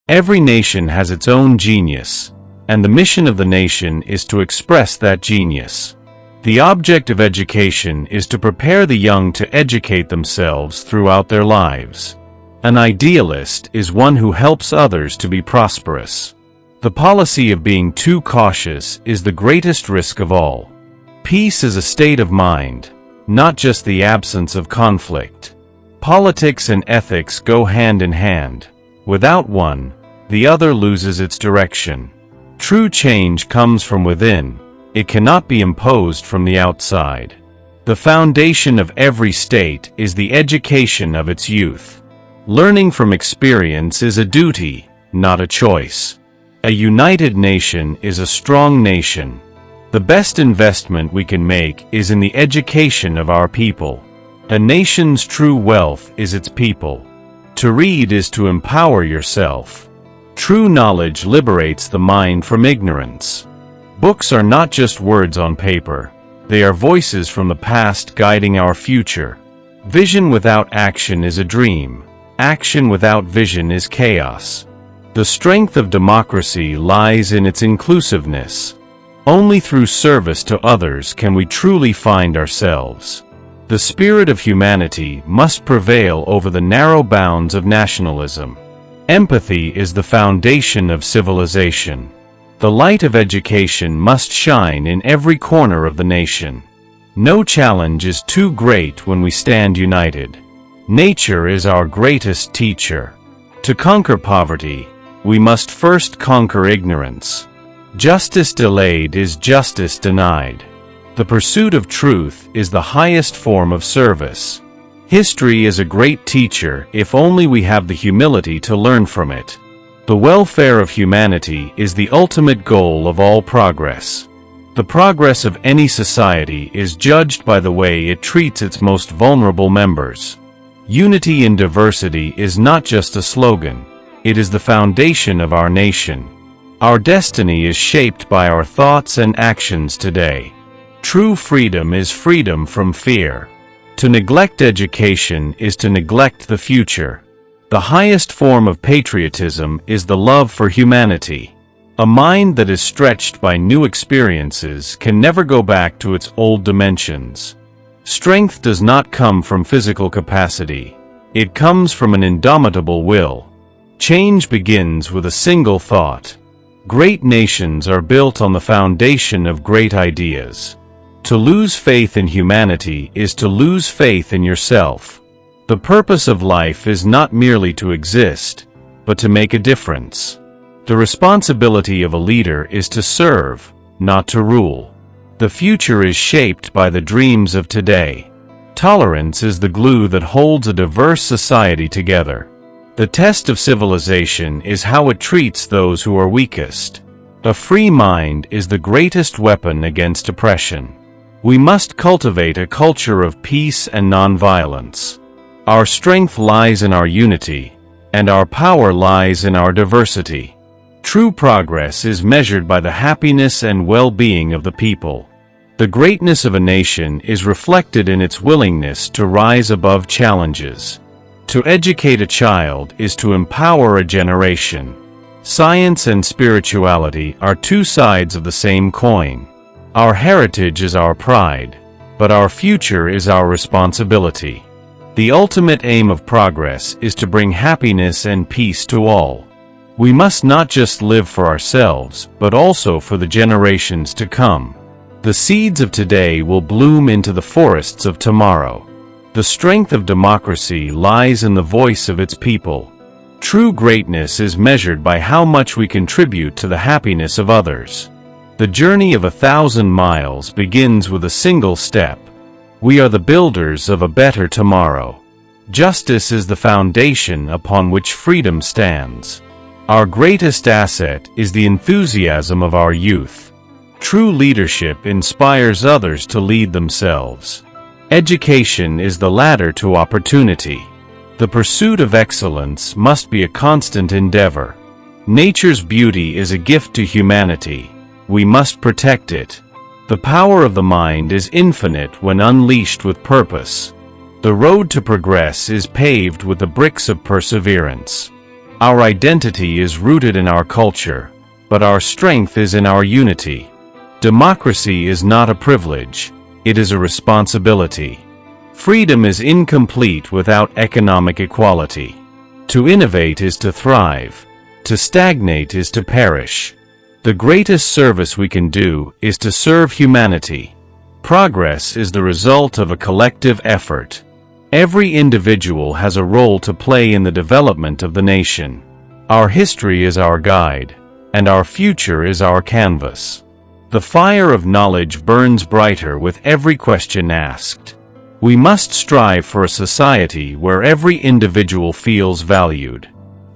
Every nation has its own genius, and the mission of the nation is to express that genius. The object of education is to prepare the young to educate themselves throughout their lives. An idealist is one who helps others to be prosperous. The policy of being too cautious is the greatest risk of all. Peace is a state of mind, not just the absence of conflict. Politics and ethics go hand in hand. Without one, the other loses its direction. True change comes from within. It cannot be imposed from the outside. The foundation of every state is the education of its youth. Learning from experience is a duty, not a choice. A united nation is a strong nation. The best investment we can make is in the education of our people. A nation's true wealth is its people. To read is to empower yourself. True knowledge liberates the mind from ignorance. Books are not just words on paper. They are voices from the past guiding our future. Vision without action is a dream. Action without vision is chaos. The strength of democracy lies in its inclusiveness. Only through service to others can we truly find ourselves. The spirit of humanity must prevail over the narrow bounds of nationalism. Empathy is the foundation of civilization. The light of education must shine in every corner of the nation. No challenge is too great when we stand united. Nature is our greatest teacher. To conquer poverty, we must first conquer ignorance. Justice delayed is justice denied. The pursuit of truth is the highest form of service. History is a great teacher if only we have the humility to learn from it. The welfare of humanity is the ultimate goal of all progress. The progress of any society is judged by the way it treats its most vulnerable members. Unity in diversity is not just a slogan. It is the foundation of our nation. Our destiny is shaped by our thoughts and actions today. True freedom is freedom from fear. To neglect education is to neglect the future. The highest form of patriotism is the love for humanity. A mind that is stretched by new experiences can never go back to its old dimensions. Strength does not come from physical capacity. It comes from an indomitable will. Change begins with a single thought. Great nations are built on the foundation of great ideas. To lose faith in humanity is to lose faith in yourself. The purpose of life is not merely to exist, but to make a difference. The responsibility of a leader is to serve, not to rule. The future is shaped by the dreams of today. Tolerance is the glue that holds a diverse society together. The test of civilization is how it treats those who are weakest. A free mind is the greatest weapon against oppression. We must cultivate a culture of peace and nonviolence. Our strength lies in our unity, and our power lies in our diversity. True progress is measured by the happiness and well-being of the people. The greatness of a nation is reflected in its willingness to rise above challenges. To educate a child is to empower a generation. Science and spirituality are two sides of the same coin. Our heritage is our pride, but our future is our responsibility. The ultimate aim of progress is to bring happiness and peace to all. We must not just live for ourselves, but also for the generations to come. The seeds of today will bloom into the forests of tomorrow. The strength of democracy lies in the voice of its people. True greatness is measured by how much we contribute to the happiness of others. The journey of 1,000 miles begins with a single step. We are the builders of a better tomorrow. Justice is the foundation upon which freedom stands. Our greatest asset is the enthusiasm of our youth. True leadership inspires others to lead themselves. Education is the ladder to opportunity. The pursuit of excellence must be a constant endeavor. Nature's beauty is a gift to humanity. We must protect it. The power of the mind is infinite when unleashed with purpose. The road to progress is paved with the bricks of perseverance. Our identity is rooted in our culture, but our strength is in our unity. Democracy is not a privilege, it is a responsibility. Freedom is incomplete without economic equality. To innovate is to thrive. To stagnate is to perish. The greatest service we can do is to serve humanity. Progress is the result of a collective effort. Every individual has a role to play in the development of the nation. Our history is our guide, and our future is our canvas. The fire of knowledge burns brighter with every question asked. We must strive for a society where every individual feels valued.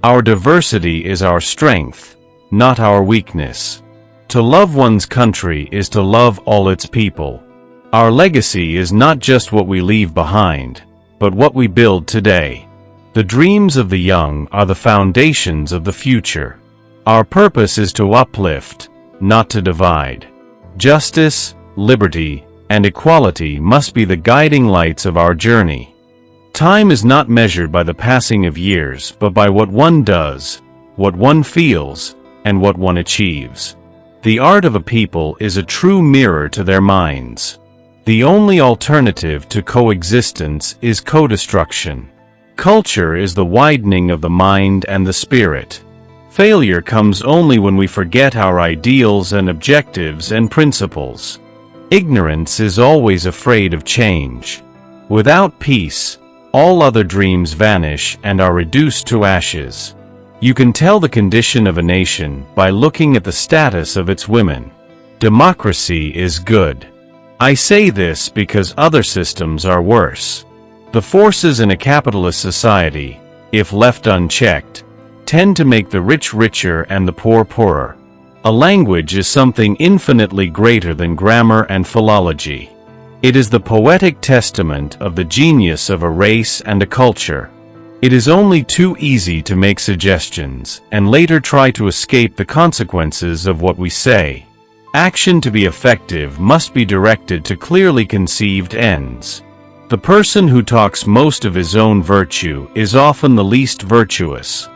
Our diversity is our strength, not our weakness. To love one's country is to love all its people. Our legacy is not just what we leave behind, but what we build today. The dreams of the young are the foundations of the future. Our purpose is to uplift, not to divide. Justice, liberty, and equality must be the guiding lights of our journey. Time is not measured by the passing of years, but by what one does, what one feels, and what one achieves. The art of a people is a true mirror to their minds. The only alternative to coexistence is co-destruction. Culture is the widening of the mind and the spirit. Failure comes only when we forget our ideals and objectives and principles. Ignorance is always afraid of change. Without peace, all other dreams vanish and are reduced to ashes. You can tell the condition of a nation by looking at the status of its women. Democracy is good. I say this because other systems are worse. The forces in a capitalist society, if left unchecked, tend to make the rich richer and the poor poorer. A language is something infinitely greater than grammar and philology. It is the poetic testament of the genius of a race and a culture. It is only too easy to make suggestions and later try to escape the consequences of what we say. Action to be effective must be directed to clearly conceived ends. The person who talks most of his own virtue is often the least virtuous.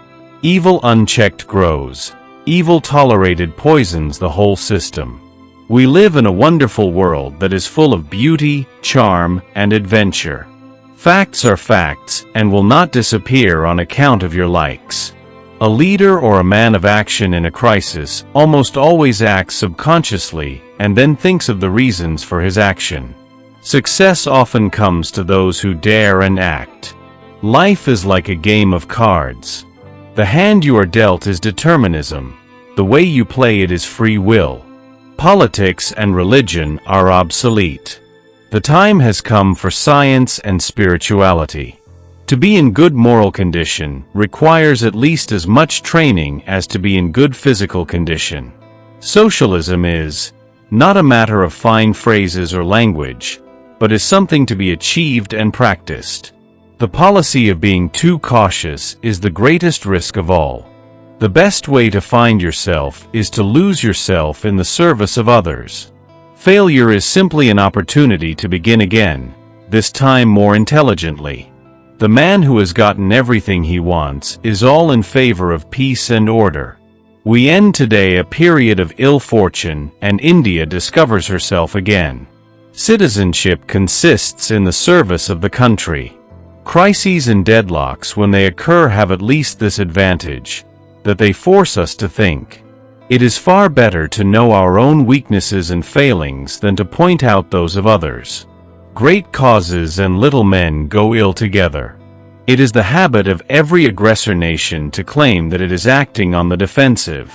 Evil unchecked grows. Evil tolerated poisons the whole system. We live in a wonderful world that is full of beauty, charm, and adventure. Facts are facts and will not disappear on account of your likes. A leader or a man of action in a crisis almost always acts subconsciously and then thinks of the reasons for his action. Success often comes to those who dare and act. Life is like a game of cards. The hand you are dealt is determinism. The way you play it is free will. Politics and religion are obsolete. The time has come for science and spirituality. To be in good moral condition requires at least as much training as to be in good physical condition. Socialism is not a matter of fine phrases or language, but is something to be achieved and practiced. The policy of being too cautious is the greatest risk of all. The best way to find yourself is to lose yourself in the service of others. Failure is simply an opportunity to begin again, this time more intelligently. The man who has gotten everything he wants is all in favor of peace and order. We end today a period of ill fortune, and India discovers herself again. Citizenship consists in the service of the country. Crises and deadlocks when they occur have at least this advantage, that they force us to think. It is far better to know our own weaknesses and failings than to point out those of others. Great causes and little men go ill together. It is the habit of every aggressor nation to claim that it is acting on the defensive.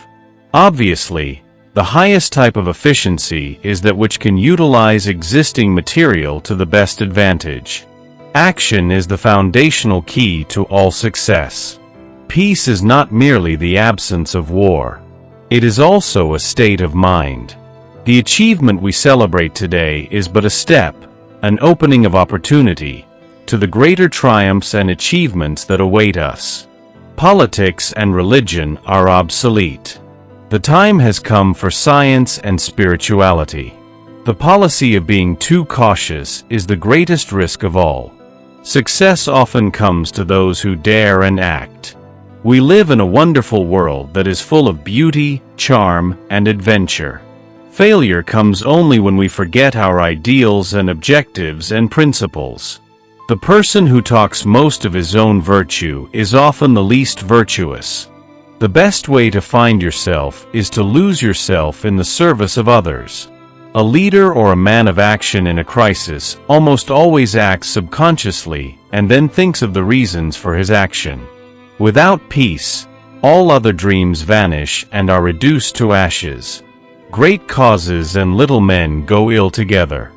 Obviously, the highest type of efficiency is that which can utilize existing material to the best advantage. Action is the foundational key to all success. Peace is not merely the absence of war. It is also a state of mind. The achievement we celebrate today is but a step, an opening of opportunity, to the greater triumphs and achievements that await us. Politics and religion are obsolete. The time has come for science and spirituality. The policy of being too cautious is the greatest risk of all. Success often comes to those who dare and act. We live in a wonderful world that is full of beauty, charm, and adventure. Failure comes only when we forget our ideals and objectives and principles. The person who talks most of his own virtue is often the least virtuous. The best way to find yourself is to lose yourself in the service of others. A leader or a man of action in a crisis almost always acts subconsciously and then thinks of the reasons for his action. Without peace, all other dreams vanish and are reduced to ashes. Great causes and little men go ill together.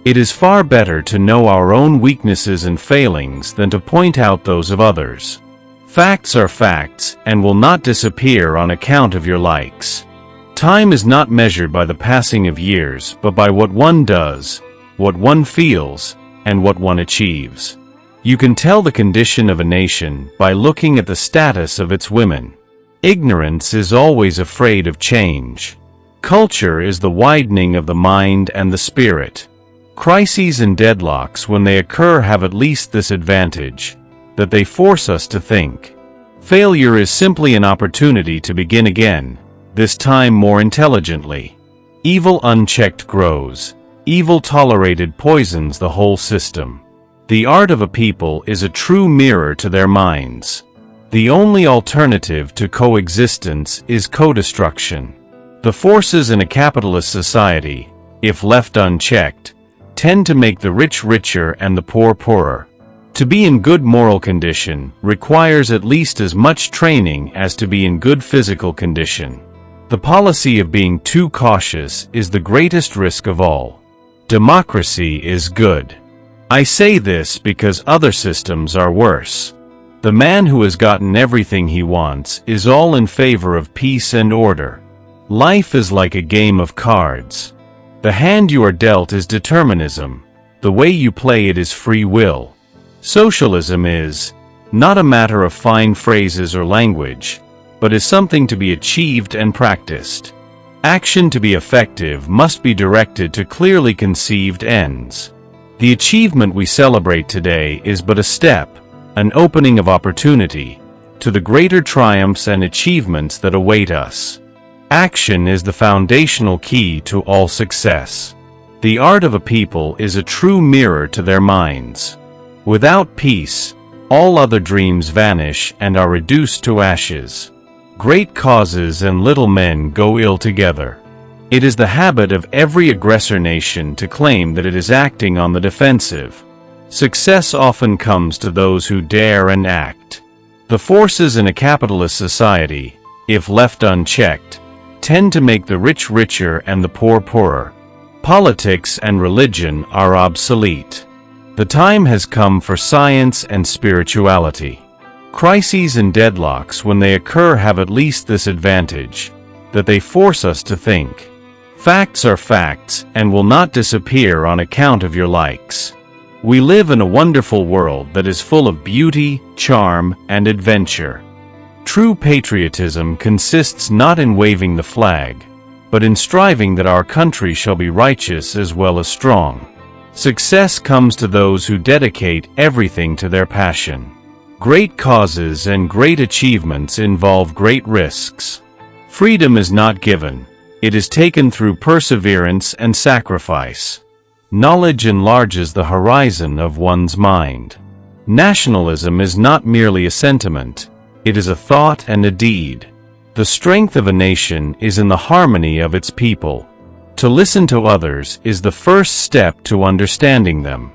It is far better to know our own weaknesses and failings than to point out those of others. Facts are facts and will not disappear on account of your likes. Time is not measured by the passing of years, but by what one does, what one feels, and what one achieves. You can tell the condition of a nation by looking at the status of its women. Ignorance is always afraid of change. Culture is the widening of the mind and the spirit. Crises and deadlocks, when they occur, have at least this advantage, that they force us to think. Failure is simply an opportunity to begin again, this time more intelligently. Evil unchecked grows. Evil tolerated poisons the whole system. The art of a people is a true mirror to their minds. The only alternative to coexistence is co-destruction. The forces in a capitalist society, if left unchecked, tend to make the rich richer and the poor poorer. To be in good moral condition requires at least as much training as to be in good physical condition. The policy of being too cautious is the greatest risk of all. Democracy is good. I say this because other systems are worse. The man who has gotten everything he wants is all in favor of peace and order. Life is like a game of cards. The hand you are dealt is determinism. The way you play it is free will. Socialism is not a matter of fine phrases or language, but is something to be achieved and practiced. Action to be effective must be directed to clearly conceived ends. The achievement we celebrate today is but a step, an opening of opportunity, to the greater triumphs and achievements that await us. Action is the foundational key to all success. The art of a people is a true mirror to their minds. Without peace, all other dreams vanish and are reduced to ashes. Great causes and little men go ill together. It is the habit of every aggressor nation to claim that it is acting on the defensive. Success often comes to those who dare and act. The forces in a capitalist society, if left unchecked, tend to make the rich richer and the poor poorer. Politics and religion are obsolete. The time has come for science and spirituality. Crises and deadlocks, when they occur, have at least this advantage, that they force us to think. Facts are facts and will not disappear on account of your likes. We live in a wonderful world that is full of beauty, charm, and adventure. True patriotism consists not in waving the flag, but in striving that our country shall be righteous as well as strong. Success comes to those who dedicate everything to their passion. Great causes and great achievements involve great risks. Freedom is not given. It is taken through perseverance and sacrifice. Knowledge enlarges the horizon of one's mind. Nationalism is not merely a sentiment. It is a thought and a deed. The strength of a nation is in the harmony of its people. To listen to others is the first step to understanding them.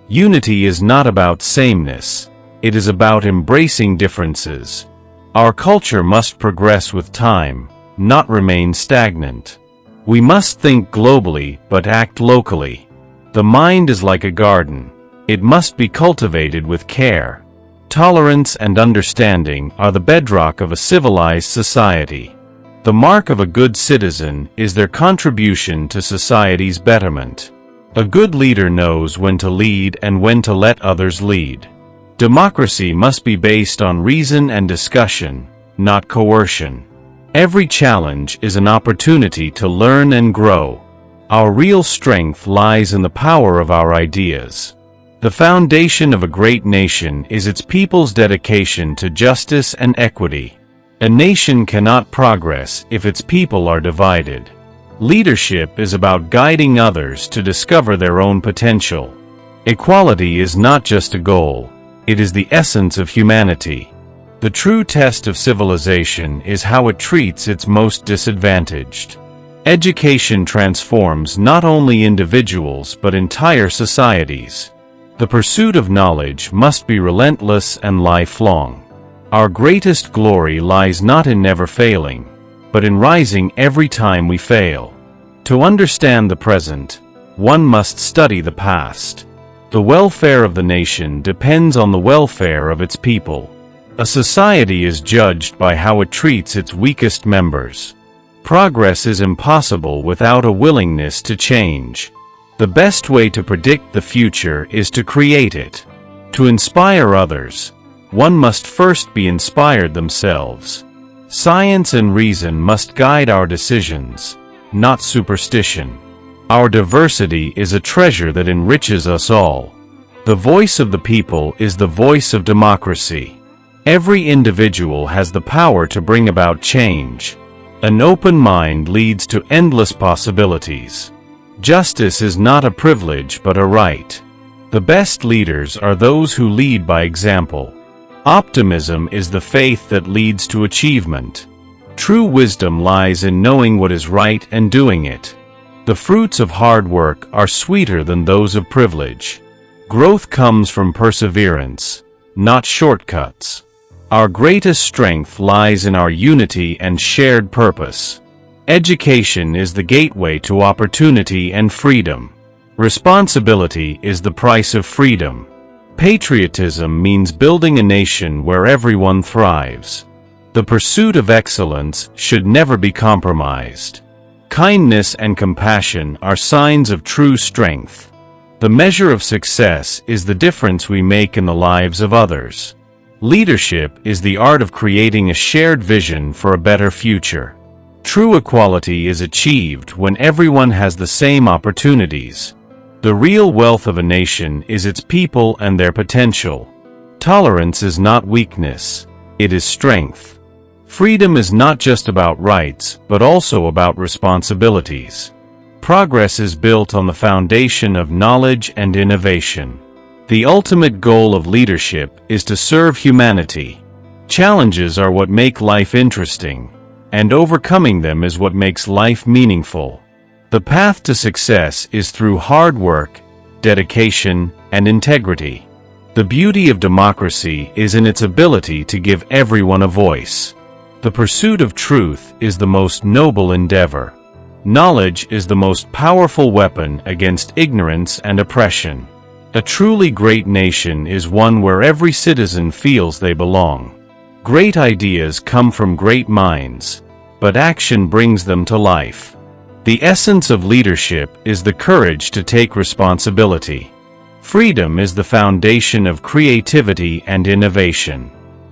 Unity is not about sameness. It is about embracing differences. Our culture must progress with time, not remain stagnant. We must think globally but act locally. The mind is like a garden. It must be cultivated with care. Tolerance and understanding are the bedrock of a civilized society. The mark of a good citizen is their contribution to society's betterment. A good leader knows when to lead and when to let others lead. Democracy must be based on reason and discussion, not coercion. Every challenge is an opportunity to learn and grow. Our real strength lies in the power of our ideas. The foundation of a great nation is its people's dedication to justice and equity. A nation cannot progress if its people are divided. Leadership is about guiding others to discover their own potential. Equality is not just a goal, it is the essence of humanity. The true test of civilization is how it treats its most disadvantaged. Education transforms not only individuals but entire societies. The pursuit of knowledge must be relentless and lifelong. Our greatest glory lies not in never failing, but in rising every time we fail. To understand the present, one must study the past. The welfare of the nation depends on the welfare of its people. A society is judged by how it treats its weakest members. Progress is impossible without a willingness to change. The best way to predict the future is to create it. To inspire others, one must first be inspired themselves. Science and reason must guide our decisions, not superstition. Our diversity is a treasure that enriches us all. The voice of the people is the voice of democracy. Every individual has the power to bring about change. An open mind leads to endless possibilities. Justice is not a privilege but a right. The best leaders are those who lead by example. Optimism is the faith that leads to achievement. True wisdom lies in knowing what is right and doing it. The fruits of hard work are sweeter than those of privilege. Growth comes from perseverance, not shortcuts. Our greatest strength lies in our unity and shared purpose. Education is the gateway to opportunity and freedom. Responsibility is the price of freedom. Patriotism means building a nation where everyone thrives. The pursuit of excellence should never be compromised. Kindness and compassion are signs of true strength. The measure of success is the difference we make in the lives of others. Leadership is the art of creating a shared vision for a better future. True equality is achieved when everyone has the same opportunities. The real wealth of a nation is its people and their potential. Tolerance is not weakness, it is strength. Freedom is not just about rights, but also about responsibilities. Progress is built on the foundation of knowledge and innovation. The ultimate goal of leadership is to serve humanity. Challenges are what make life interesting, and overcoming them is what makes life meaningful. The path to success is through hard work, dedication, and integrity. The beauty of democracy is in its ability to give everyone a voice. The pursuit of truth is the most noble endeavor. Knowledge is the most powerful weapon against ignorance and oppression. A truly great nation is one where every citizen feels they belong. Great ideas come from great minds, but action brings them to life. The essence of leadership is the courage to take responsibility. Freedom is the foundation of creativity and innovation.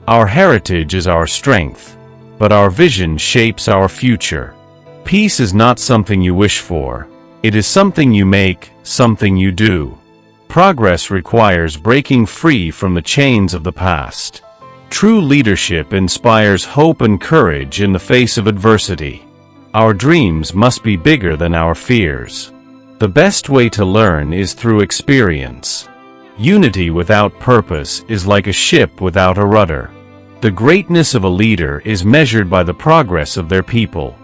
Our heritage is our strength, but our vision shapes our future. Peace is not something you wish for. It is something you make, something you do. Progress requires breaking free from the chains of the past. True leadership inspires hope and courage in the face of adversity. Our dreams must be bigger than our fears. The best way to learn is through experience. Unity without purpose is like a ship without a rudder. The greatness of a leader is measured by the progress of their people.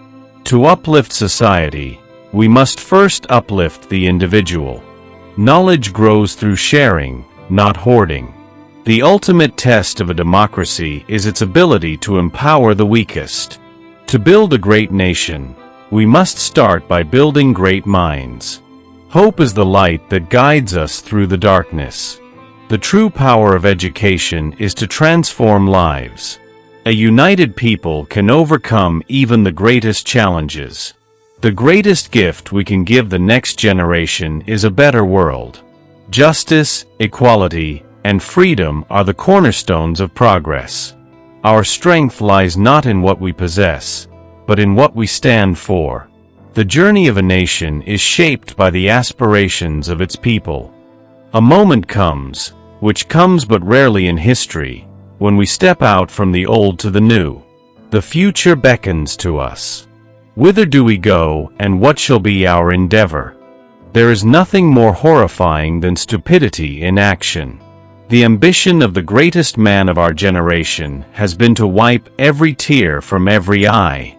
To uplift society, we must first uplift the individual. Knowledge grows through sharing, not hoarding. The ultimate test of a democracy is its ability to empower the weakest. To build a great nation, we must start by building great minds. Hope is the light that guides us through the darkness. The true power of education is to transform lives. A united people can overcome even the greatest challenges. The greatest gift we can give the next generation is a better world. Justice, equality, and freedom are the cornerstones of progress. Our strength lies not in what we possess, but in what we stand for. The journey of a nation is shaped by the aspirations of its people. A moment comes, which comes but rarely in history, when we step out from the old to the new. The future beckons to us. Whither do we go, and what shall be our endeavor? There is nothing more horrifying than stupidity in action. The ambition of the greatest man of our generation has been to wipe every tear from every eye.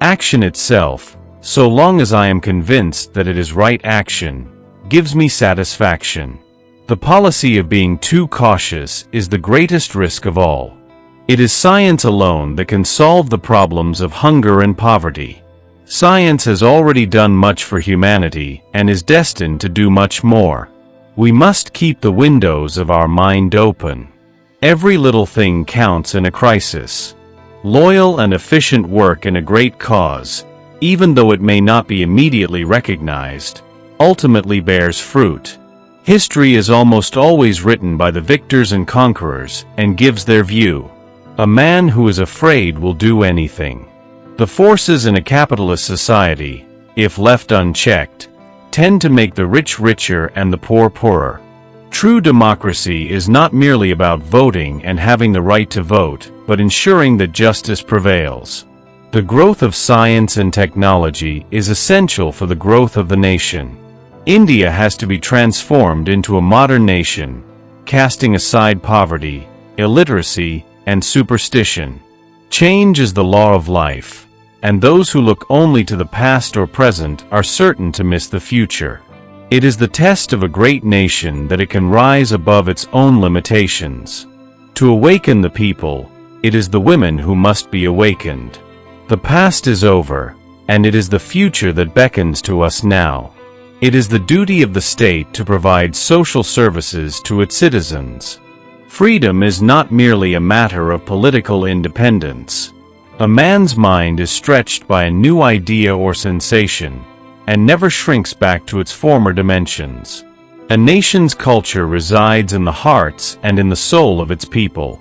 Action itself, so long as I am convinced that it is right action, gives me satisfaction. The policy of being too cautious is the greatest risk of all. It is science alone that can solve the problems of hunger and poverty. Science has already done much for humanity and is destined to do much more. We must keep the windows of our mind open. Every little thing counts in a crisis. Loyal and efficient work in a great cause, even though it may not be immediately recognized, ultimately bears fruit. History is almost always written by the victors and conquerors and gives their view. A man who is afraid will do anything. The forces in a capitalist society, if left unchecked, tend to make the rich richer and the poor poorer. True democracy is not merely about voting and having the right to vote, but ensuring that justice prevails. The growth of science and technology is essential for the growth of the nation. India has to be transformed into a modern nation, casting aside poverty, illiteracy, and superstition. Change is the law of life, and those who look only to the past or present are certain to miss the future. It is the test of a great nation that it can rise above its own limitations. To awaken the people, it is the women who must be awakened. The past is over, and it is the future that beckons to us now. It is the duty of the state to provide social services to its citizens. Freedom is not merely a matter of political independence. A man's mind is stretched by a new idea or sensation, and never shrinks back to its former dimensions. A nation's culture resides in the hearts and in the soul of its people.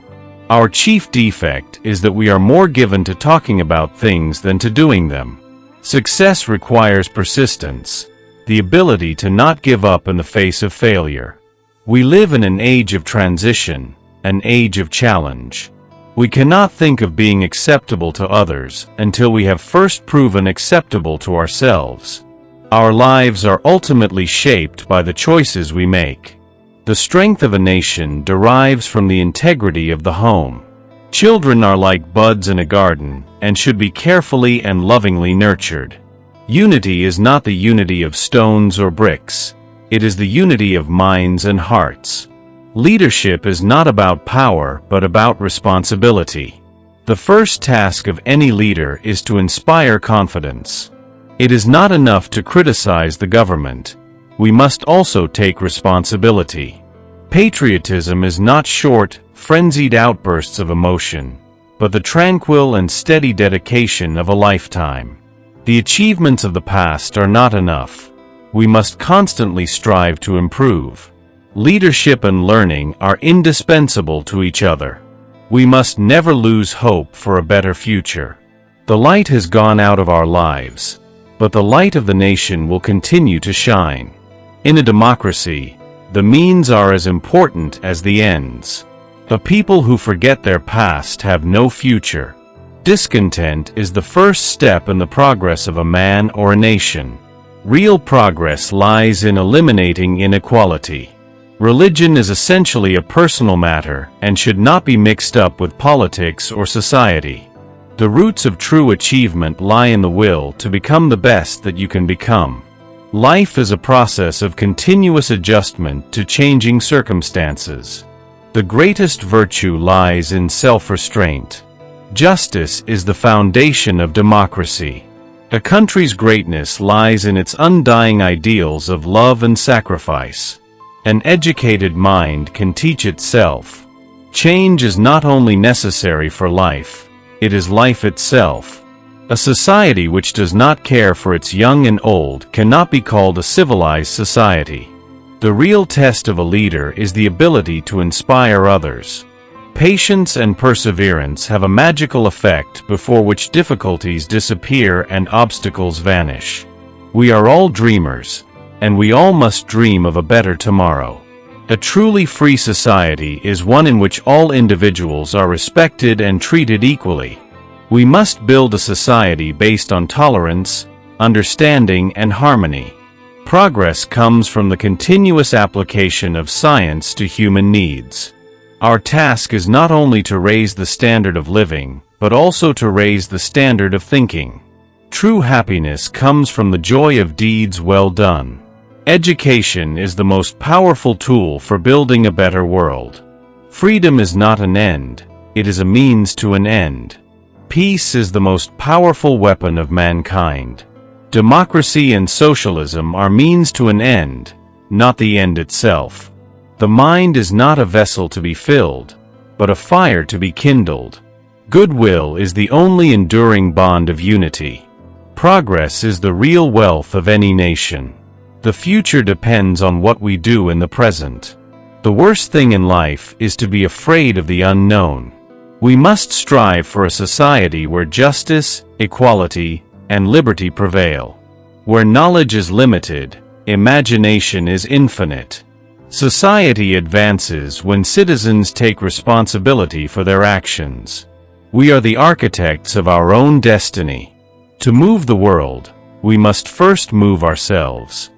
Our chief defect is that we are more given to talking about things than to doing them. Success requires persistence, the ability to not give up in the face of failure. We live in an age of transition, an age of challenge. We cannot think of being acceptable to others until we have first proven acceptable to ourselves. Our lives are ultimately shaped by the choices we make. The strength of a nation derives from the integrity of the home. Children are like buds in a garden and should be carefully and lovingly nurtured. Unity is not the unity of stones or bricks. It is the unity of minds and hearts. Leadership is not about power but about responsibility. The first task of any leader is to inspire confidence. It is not enough to criticize the government. We must also take responsibility. Patriotism is not short, frenzied outbursts of emotion, but the tranquil and steady dedication of a lifetime. The achievements of the past are not enough. We must constantly strive to improve. Leadership and learning are indispensable to each other. We must never lose hope for a better future. The light has gone out of our lives, but the light of the nation will continue to shine. In a democracy, the means are as important as the ends. A people who forget their past have no future. Discontent is the first step in the progress of a man or a nation. Real progress lies in eliminating inequality. Religion is essentially a personal matter and should not be mixed up with politics or society. The roots of true achievement lie in the will to become the best that you can become. Life is a process of continuous adjustment to changing circumstances. The greatest virtue lies in self-restraint. Justice is the foundation of democracy. A country's greatness lies in its undying ideals of love and sacrifice. An educated mind can teach itself. Change is not only necessary for life, it is life itself. A society which does not care for its young and old cannot be called a civilized society. The real test of a leader is the ability to inspire others. Patience and perseverance have a magical effect before which difficulties disappear and obstacles vanish. We are all dreamers, and we all must dream of a better tomorrow. A truly free society is one in which all individuals are respected and treated equally. We must build a society based on tolerance, understanding, and harmony. Progress comes from the continuous application of science to human needs. Our task is not only to raise the standard of living, but also to raise the standard of thinking. True happiness comes from the joy of deeds well done. Education is the most powerful tool for building a better world. Freedom is not an end, it is a means to an end. Peace is the most powerful weapon of mankind. Democracy and socialism are means to an end, not the end itself. The mind is not a vessel to be filled, but a fire to be kindled. Goodwill is the only enduring bond of unity. Progress is the real wealth of any nation. The future depends on what we do in the present. The worst thing in life is to be afraid of the unknown. We must strive for a society where justice, equality, and liberty prevail. Where knowledge is limited, imagination is infinite. Society advances when citizens take responsibility for their actions. We are the architects of our own destiny. To move the world, we must first move ourselves.